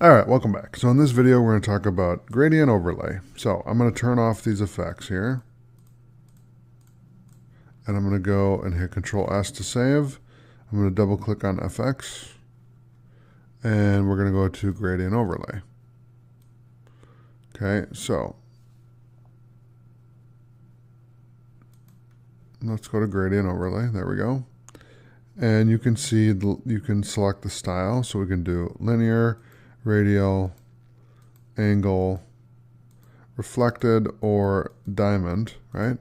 All right, welcome back. So in this video, we're going to talk about gradient overlay. So I'm going to turn off these effects here. And I'm going to go and hit Control S to save. I'm going to double click on FX. And we're going to go to gradient overlay. Okay, so let's go to gradient overlay. There we go. And you can see, you can select the style. So we can do linear, radial, angle, reflected, or diamond, right?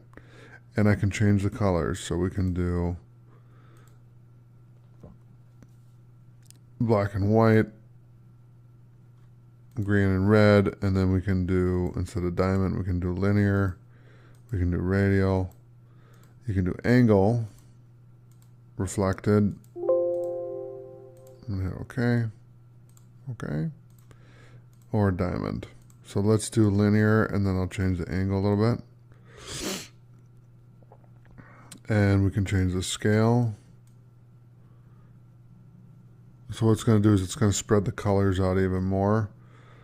And I can change the colors. So we can do black and white, green and red, and then we can do, instead of diamond, we can do linear, we can do radial, you can do angle, reflected, and hit OK, OK, or diamond. So let's do linear, and then I'll change the angle a little bit. And we can change the scale. So what it's going to do is it's going to spread the colors out even more.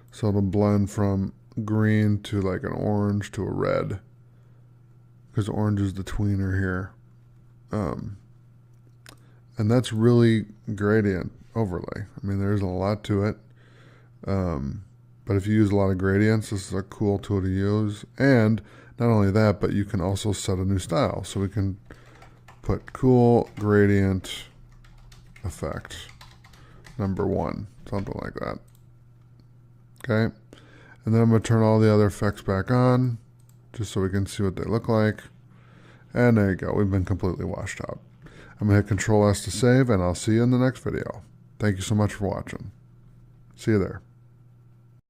So it'll blend from green to like an orange to a red, because orange is the tweener here. And that's really gradient overlay. I mean, there's a lot to it. But if you use a lot of gradients, this is a cool tool to use. And not only that, but you can also set a new style. So we can put cool gradient effect #1, something like that. Okay. And then I'm going to turn all the other effects back on just so we can see what they look like. And there you go. We've been completely washed out. I'm going to hit Control S to save, and I'll see you in the next video. Thank you so much for watching. See you there.